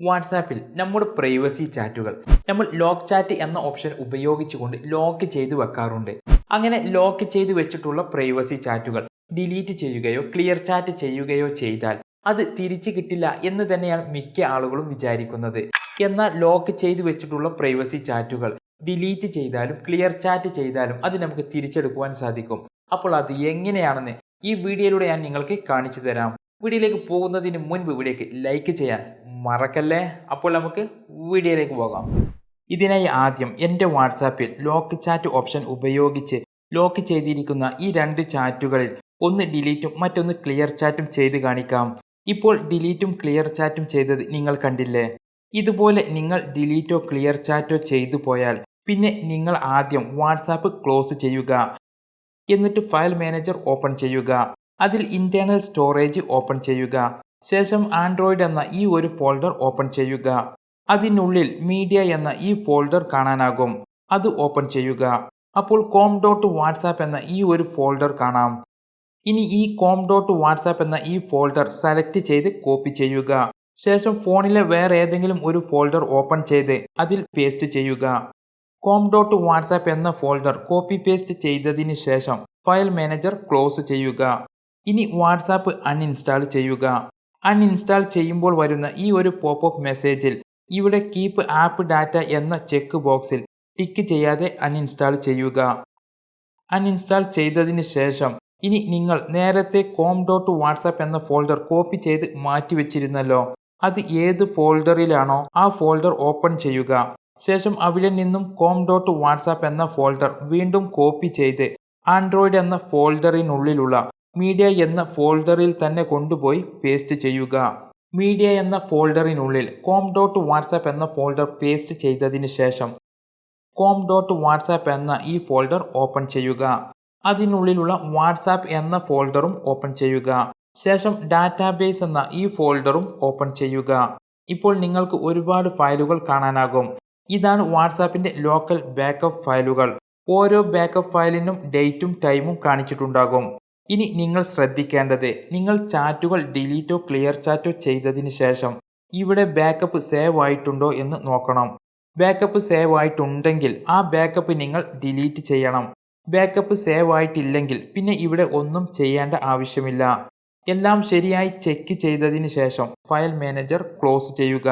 വാട്സാപ്പിൽ നമ്മുടെ പ്രൈവസി ചാറ്റുകൾ നമ്മൾ ലോക്ക് ചാറ്റ് എന്ന ഓപ്ഷൻ ഉപയോഗിച്ചുകൊണ്ട് ലോക്ക് ചെയ്ത് വെക്കാറുണ്ട്. അങ്ങനെ ലോക്ക് ചെയ്ത് വെച്ചിട്ടുള്ള പ്രൈവസി ചാറ്റുകൾ ഡിലീറ്റ് ചെയ്യുകയോ ക്ലിയർ ചാറ്റ് ചെയ്യുകയോ ചെയ്താൽ അത് തിരിച്ചു കിട്ടില്ല എന്ന് തന്നെയാണ് മിക്ക ആളുകളും വിചാരിക്കുന്നത്. എന്നാൽ ലോക്ക് ചെയ്ത് വെച്ചിട്ടുള്ള പ്രൈവസി ചാറ്റുകൾ ഡിലീറ്റ് ചെയ്താലും ക്ലിയർ ചാറ്റ് ചെയ്താലും അത് നമുക്ക് തിരിച്ചെടുക്കുവാൻ സാധിക്കും. അപ്പോൾ അത് എങ്ങനെയാണെന്ന് ഈ വീഡിയോയിലൂടെ ഞാൻ നിങ്ങൾക്ക് കാണിച്ചു തരാം. വീഡിയോയിലേക്ക് പോകുന്നതിന് മുൻപ് വീഡിയോക്ക് ലൈക്ക് ചെയ്യാൻ മറക്കല്ലേ. അപ്പോൾ നമുക്ക് വീഡിയോയിലേക്ക് പോകാം. ഇതിനായി ആദ്യം എൻ്റെ വാട്സാപ്പിൽ ലോക്ക് ചാറ്റ് ഓപ്ഷൻ ഉപയോഗിച്ച് ലോക്ക് ചെയ്തിരിക്കുന്ന ഈ രണ്ട് ചാറ്റുകളിൽ ഒന്ന് ഡിലീറ്റും മറ്റൊന്ന് ക്ലിയർ ചാറ്റും ചെയ്ത് കാണിക്കാം. ഇപ്പോൾ ഡിലീറ്റും ക്ലിയർ ചാറ്റും ചെയ്തത് നിങ്ങൾ കണ്ടില്ലേ? ഇതുപോലെ നിങ്ങൾ ഡിലീറ്റോ ക്ലിയർ ചാറ്റോ ചെയ്തു പോയാൽ പിന്നെ നിങ്ങൾ ആദ്യം വാട്സാപ്പ് ക്ലോസ് ചെയ്യുക. എന്നിട്ട് ഫയൽ മാനേജർ ഓപ്പൺ ചെയ്യുക. അതിൽ ഇന്റേണൽ സ്റ്റോറേജ് ഓപ്പൺ ചെയ്യുക. ശേഷം ആൻഡ്രോയിഡ് എന്ന ഈ ഒരു ഫോൾഡർ ഓപ്പൺ ചെയ്യുക. അതിനുള്ളിൽ മീഡിയ എന്ന ഈ ഫോൾഡർ കാണാനാകും. അത് ഓപ്പൺ ചെയ്യുക. അപ്പോൾ com.whatsapp എന്ന ഈ ഒരു ഫോൾഡർ കാണാം. ഇനി ഈ com.whatsapp എന്ന ഈ ഫോൾഡർ സെലക്ട് ചെയ്ത് കോപ്പി ചെയ്യുക. ശേഷം ഫോണിലെ വേറെ ഏതെങ്കിലും ഒരു ഫോൾഡർ ഓപ്പൺ ചെയ്ത് അതിൽ പേസ്റ്റ് ചെയ്യുക. com.whatsapp എന്ന ഫോൾഡർ കോപ്പി പേസ്റ്റ് ചെയ്തതിന് ശേഷം ഫയൽ മാനേജർ ക്ലോസ് ചെയ്യുക. ഇനി വാട്സാപ്പ് അൺഇൻസ്റ്റാൾ ചെയ്യുക. അൺഇൻസ്റ്റാൾ ചെയ്യുമ്പോൾ വരുന്ന ഈ ഒരു പോപ്പ് മെസ്സേജിൽ ഇവിടെ കീപ്പ് ആപ്പ് ഡാറ്റ എന്ന ചെക്ക് ബോക്സിൽ ടിക്ക് ചെയ്യാതെ അൺഇൻസ്റ്റാൾ ചെയ്യുക. അൺഇൻസ്റ്റാൾ ചെയ്തതിന് ശേഷം ഇനി നിങ്ങൾ നേരത്തെ com.whatsapp എന്ന ഫോൾഡർ കോപ്പി ചെയ്ത് മാറ്റി വെച്ചിരുന്നല്ലോ, അത് ഏത് ഫോൾഡറിലാണോ ആ ഫോൾഡർ ഓപ്പൺ ചെയ്യുക. ശേഷം അവിടെ നിന്നും com.whatsapp എന്ന ഫോൾഡർ വീണ്ടും കോപ്പി ചെയ്ത് ആൻഡ്രോയിഡ് എന്ന ഫോൾഡറിനുള്ളിലുള്ള മീഡിയ എന്ന ഫോൾഡറിൽ തന്നെ കൊണ്ടുപോയി പേസ്റ്റ് ചെയ്യുക. മീഡിയ എന്ന ഫോൾഡറിനുള്ളിൽ com.whatsapp എന്ന ഫോൾഡർ പേസ്റ്റ് ചെയ്തതിന് ശേഷം com.whatsapp എന്ന ഈ ഫോൾഡർ ഓപ്പൺ ചെയ്യുക. അതിനുള്ളിലുള്ള വാട്സാപ്പ് എന്ന ഫോൾഡറും ഓപ്പൺ ചെയ്യുക. ശേഷം ഡാറ്റാബേസ് എന്ന ഈ ഫോൾഡറും ഓപ്പൺ ചെയ്യുക. ഇപ്പോൾ നിങ്ങൾക്ക് ഒരുപാട് ഫയലുകൾ കാണാനാകും. ഇതാണ് വാട്സാപ്പിന്റെ ലോക്കൽ ബാക്കപ്പ് ഫയലുകൾ. ഓരോ ബാക്കപ്പ് ഫയലിനും ഡേറ്റും ടൈമും കാണിച്ചിട്ടുണ്ടാകും. ഇനി നിങ്ങൾ ശ്രദ്ധിക്കേണ്ടത്, നിങ്ങൾ ചാറ്റുകൾ ഡിലീറ്റോ ക്ലിയർ ചാറ്റോ ചെയ്തതിന് ശേഷം ഇവിടെ ബാക്കപ്പ് സേവ് ആയിട്ടുണ്ടോ എന്ന് നോക്കണം. ബാക്കപ്പ് സേവ് ആയിട്ടുണ്ടെങ്കിൽ ആ ബാക്കപ്പ് നിങ്ങൾ ഡിലീറ്റ് ചെയ്യണം. ബാക്കപ്പ് സേവ് ആയിട്ടില്ലെങ്കിൽ പിന്നെ ഇവിടെ ഒന്നും ചെയ്യേണ്ട ആവശ്യമില്ല. എല്ലാം ശരിയായി ചെക്ക് ചെയ്തതിന് ശേഷം ഫയൽ മാനേജർ ക്ലോസ് ചെയ്യുക.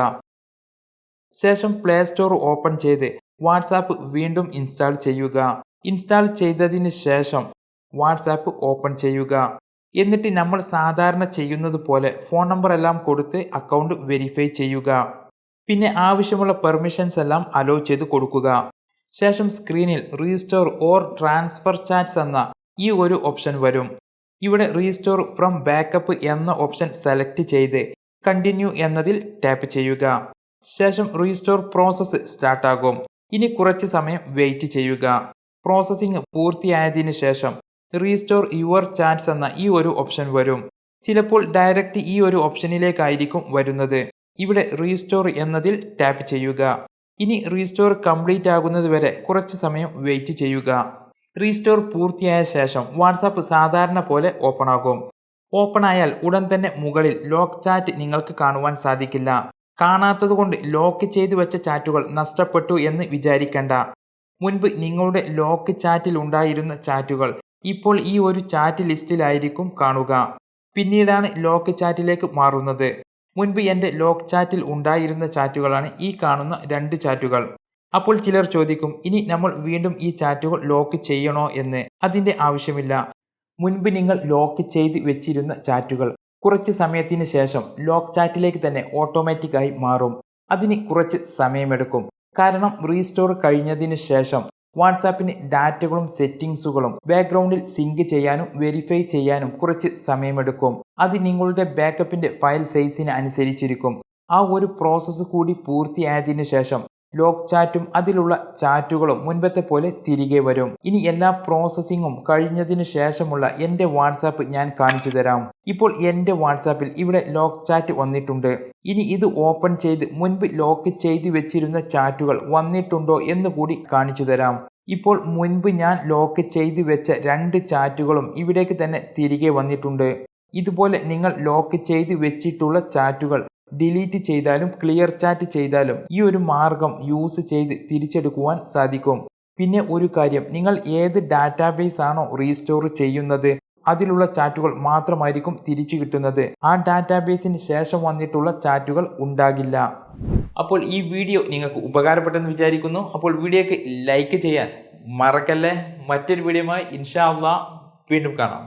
ശേഷം പ്ലേ സ്റ്റോർ ഓപ്പൺ ചെയ്ത് വാട്സാപ്പ് വീണ്ടും ഇൻസ്റ്റാൾ ചെയ്യുക. ഇൻസ്റ്റാൾ ചെയ്തതിന് ശേഷം വാട്സാപ്പ് ഓപ്പൺ ചെയ്യുക. എന്നിട്ട് നമ്മൾ സാധാരണ ചെയ്യുന്നത് പോലെ ഫോൺ നമ്പർ എല്ലാം കൊടുത്ത് അക്കൗണ്ട് വെരിഫൈ ചെയ്യുക. പിന്നെ ആവശ്യമുള്ള പെർമിഷൻസ് എല്ലാം അലോ ചെയ്ത് കൊടുക്കുക. ശേഷം സ്ക്രീനിൽ റീസ്റ്റോർ ഓർ ട്രാൻസ്ഫർ ചാറ്റ്സ് എന്ന ഈ ഒരു ഓപ്ഷൻ വരും. ഇവിടെ റീസ്റ്റോർ ഫ്രം ബാക്കപ്പ് എന്ന ഓപ്ഷൻ സെലക്ട് ചെയ്ത് കണ്ടിന്യൂ എന്നതിൽ ടാപ്പ് ചെയ്യുക. ശേഷം റീസ്റ്റോർ പ്രോസസ്സ് സ്റ്റാർട്ടാകും. ഇനി കുറച്ച് സമയം വെയിറ്റ് ചെയ്യുക. പ്രോസസ്സിംഗ് പൂർത്തിയായതിനു ശേഷം റീസ്റ്റോർ യുവർ ചാറ്റ്സ് എന്ന ഈ ഒരു ഓപ്ഷൻ വരും. ചിലപ്പോൾ ഡയറക്റ്റ് ഈ ഒരു ഓപ്ഷനിലേക്കായിരിക്കും വരുന്നത്. ഇവിടെ റീസ്റ്റോർ എന്നതിൽ ടാപ്പ് ചെയ്യുക. ഇനി റീസ്റ്റോർ കംപ്ലീറ്റ് ആകുന്നത് വരെ കുറച്ച് സമയം വെയിറ്റ് ചെയ്യുക. റീസ്റ്റോർ പൂർത്തിയായ ശേഷം വാട്സാപ്പ് സാധാരണ പോലെ ഓപ്പൺ ആകും. ഓപ്പൺ ആയാൽ ഉടൻ തന്നെ മുകളിൽ ലോക്ക് ചാറ്റ് നിങ്ങൾക്ക് കാണുവാൻ സാധിക്കില്ല. കാണാത്തതുകൊണ്ട് ലോക്ക് ചെയ്തു വെച്ച ചാറ്റുകൾ നഷ്ടപ്പെട്ടു എന്ന് വിചാരിക്കേണ്ട. മുൻപ് നിങ്ങളുടെ ലോക്ക് ചാറ്റിൽ ഉണ്ടായിരുന്ന ചാറ്റുകൾ ഇപ്പോൾ ഈ ഒരു ചാറ്റ് ലിസ്റ്റിലായിരിക്കും കാണുക. പിന്നീടാണ് ലോക്ക് ചാറ്റിലേക്ക് മാറുന്നത്. മുൻപ് എൻ്റെ ലോക്ക് ചാറ്റിൽ ഉണ്ടായിരുന്ന ചാറ്റുകളാണ് ഈ കാണുന്ന രണ്ട് ചാറ്റുകൾ. അപ്പോൾ ചിലർ ചോദിക്കും, ഇനി നമ്മൾ വീണ്ടും ഈ ചാറ്റുകൾ ലോക്ക് ചെയ്യണോ എന്ന്. അതിൻ്റെ ആവശ്യമില്ല. മുൻപ് നിങ്ങൾ ലോക്ക് ചെയ്ത് വെച്ചിരുന്ന ചാറ്റുകൾ കുറച്ച് സമയത്തിന് ശേഷം ലോക്ക് ചാറ്റിലേക്ക് തന്നെ ഓട്ടോമാറ്റിക്കായി മാറും. അതിന് കുറച്ച് സമയമെടുക്കും. കാരണം റീസ്റ്റോർ കഴിഞ്ഞതിന് ശേഷം വാട്സാപ്പിന് ഡാറ്റകളും സെറ്റിംഗ്സുകളും ബാക്ക്ഗ്രൗണ്ടിൽ സിങ്ക് ചെയ്യാനും വെരിഫൈ ചെയ്യാനും കുറച്ച് സമയമെടുക്കും. അത് നിങ്ങളുടെ ബാക്കപ്പിന്റെ ഫയൽ സൈസിന് അനുസരിച്ചിരിക്കും. ആ ഒരു പ്രോസസ്സ് കൂടി പൂർത്തിയായതിനു ശേഷം ലോക്ക് ചാറ്റും അതിലുള്ള ചാറ്റുകളും മുൻപത്തെ പോലെ തിരികെ വരും. ഇനി എല്ലാ പ്രോസസ്സിങ്ങും കഴിഞ്ഞതിന് ശേഷമുള്ള എൻ്റെ വാട്സാപ്പ് ഞാൻ കാണിച്ചു തരാം. ഇപ്പോൾ എൻ്റെ വാട്സാപ്പിൽ ഇവിടെ ലോക്ക് ചാറ്റ് വന്നിട്ടുണ്ട്. ഇനി ഇത് ഓപ്പൺ ചെയ്ത് മുൻപ് ലോക്ക് ചെയ്ത് വെച്ചിരുന്ന ചാറ്റുകൾ വന്നിട്ടുണ്ടോ എന്ന് കൂടി കാണിച്ചു തരാം. ഇപ്പോൾ മുൻപ് ഞാൻ ലോക്ക് ചെയ്ത് വെച്ച രണ്ട് ചാറ്റുകളും ഇവിടേക്ക് തന്നെ തിരികെ വന്നിട്ടുണ്ട്. ഇതുപോലെ നിങ്ങൾ ലോക്ക് ചെയ്ത് വെച്ചിട്ടുള്ള ചാറ്റുകൾ ഡിലീറ്റ് ചെയ്താലും ക്ലിയർ ചാറ്റ് ചെയ്താലും ഈ ഒരു മാർഗം യൂസ് ചെയ്ത് തിരിച്ചെടുക്കുവാൻ സാധിക്കും. പിന്നെ ഒരു കാര്യം, നിങ്ങൾ ഏത് ഡാറ്റാബേസ് ആണോ റീസ്റ്റോർ ചെയ്യുന്നത് അതിലുള്ള ചാറ്റുകൾ മാത്രമായിരിക്കും തിരിച്ചു കിട്ടുന്നത്. ആ ഡാറ്റാബേസിന് ശേഷം വന്നിട്ടുള്ള ചാറ്റുകൾ ഉണ്ടാകില്ല. അപ്പോൾ ഈ വീഡിയോ നിങ്ങൾക്ക് ഉപകാരപ്പെട്ടെന്ന് വിചാരിക്കുന്നു. അപ്പോൾ വീഡിയോക്ക് ലൈക്ക് ചെയ്യാൻ മറക്കല്ലേ. മറ്റൊരു വീഡിയോയുമായി ഇൻഷാ അല്ലാഹ് വീണ്ടും കാണാം.